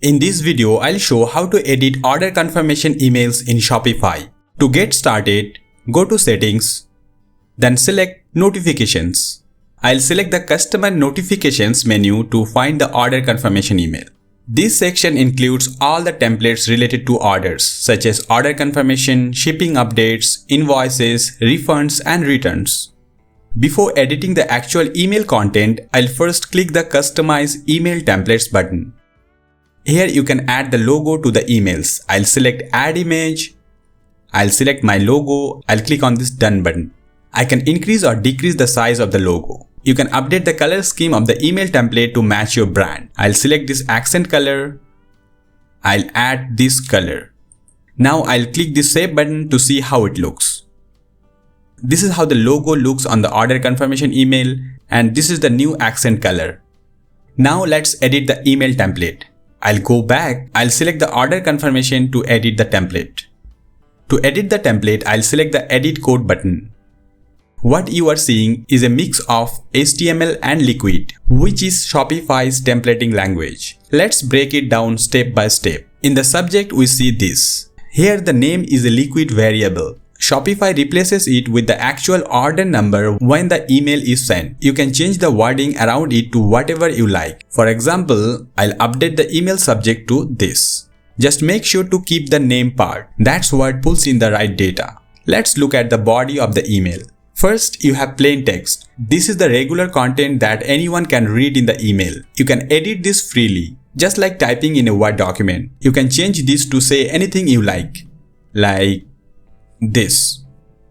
In this video, I'll show how to edit order confirmation emails in Shopify. To get started, go to Settings, then select Notifications. I'll select the Customer Notifications menu to find the order confirmation email. This section includes all the templates related to orders, such as order confirmation, shipping updates, invoices, refunds, and returns. Before editing the actual email content, I'll first click the Customize Email Templates button. Here you can add the logo to the emails. I'll select Add Image. I'll select my logo. I'll click on this Done button. I can increase or decrease the size of the logo. You can update the color scheme of the email template to match your brand. I'll select this accent color. I'll add this color. Now I'll click the Save button to see how it looks. This is how the logo looks on the order confirmation email, and this is the new accent color. Now let's edit the email template. I'll go back. I'll select the order confirmation to edit the template. To edit the template, I'll select the Edit Code button. What you are seeing is a mix of HTML and Liquid, which is Shopify's templating language. Let's break it down step by step. In the subject, we see this. Here the name is a Liquid variable. Shopify replaces it with the actual order number when the email is sent. You can change the wording around it to whatever you like. For example, I'll update the email subject to this. Just make sure to keep the name part. That's what pulls in the right data. Let's look at the body of the email. First, you have plain text. This is the regular content that anyone can read in the email. You can edit this freely, just like typing in a Word document. You can change this to say anything you like this.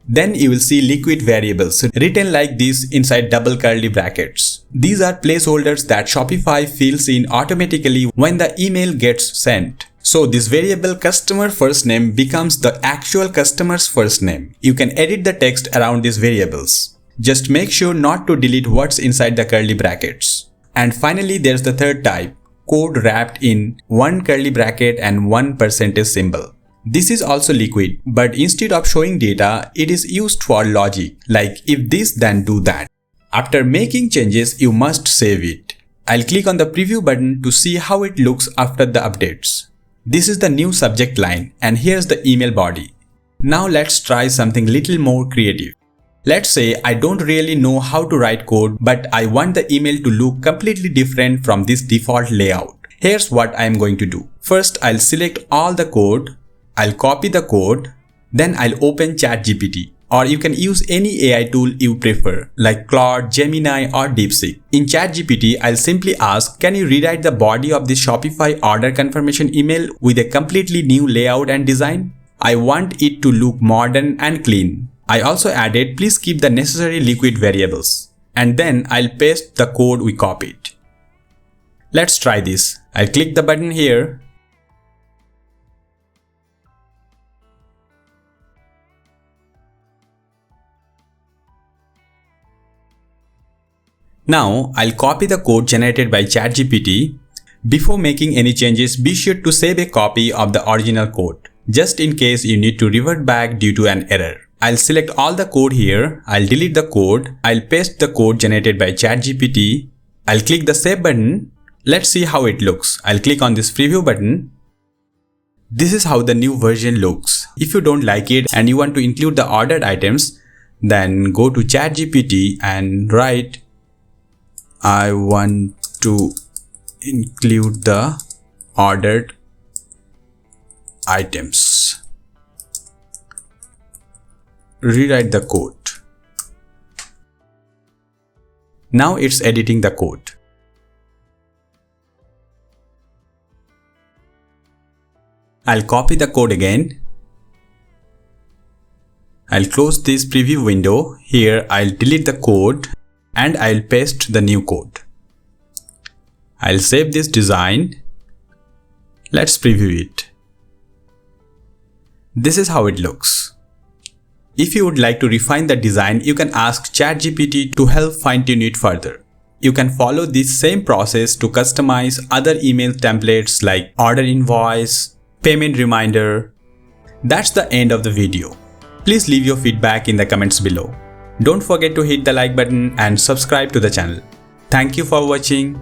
Then you will see Liquid variables written like this inside double curly brackets. These are placeholders that Shopify fills in automatically when the email gets sent. So this variable customer first name becomes the actual customer's first name. You can edit the text around these variables. Just make sure not to delete what's inside the curly brackets. And finally, there's the third type, code wrapped in one curly bracket and one percentage symbol. This is also Liquid, but instead of showing data, it is used for logic, like if this then do that. After making changes, you must save it. I'll click on the preview button to see how it looks after the updates. This is the new subject line, and here's the email body. Now let's try something little more creative. Let's say I don't really know how to write code, but I want the email to look completely different from this default layout. Here's what I'm going to do. First, I'll select all the code. I'll copy the code, then I'll open ChatGPT, or you can use any AI tool you prefer, like Claude, Gemini, or DeepSeek. In ChatGPT, I'll simply ask, can you rewrite the body of this Shopify order confirmation email with a completely new layout and design? I want it to look modern and clean. I also added, please keep the necessary Liquid variables. And then I'll paste the code we copied. Let's try this. I'll click the button here. Now, I'll copy the code generated by ChatGPT. Before making any changes, be sure to save a copy of the original code, just in case you need to revert back due to an error. I'll select all the code here. I'll delete the code. I'll paste the code generated by ChatGPT. I'll click the Save button. Let's see how it looks. I'll click on this Preview button. This is how the new version looks. If you don't like it and you want to include the ordered items, then go to ChatGPT and write, I want to include the ordered items. Rewrite the code. Now it's editing the code. I'll copy the code again. I'll close this preview window. Here I'll delete the code. And I'll paste the new code. I'll save this design. Let's preview it. This is how it looks. If you would like to refine the design, you can ask ChatGPT to help fine-tune it further. You can follow this same process to customize other email templates like order invoice, payment reminder. That's the end of the video. Please leave your feedback in the comments below. Don't forget to hit the like button and subscribe to the channel. Thank you for watching.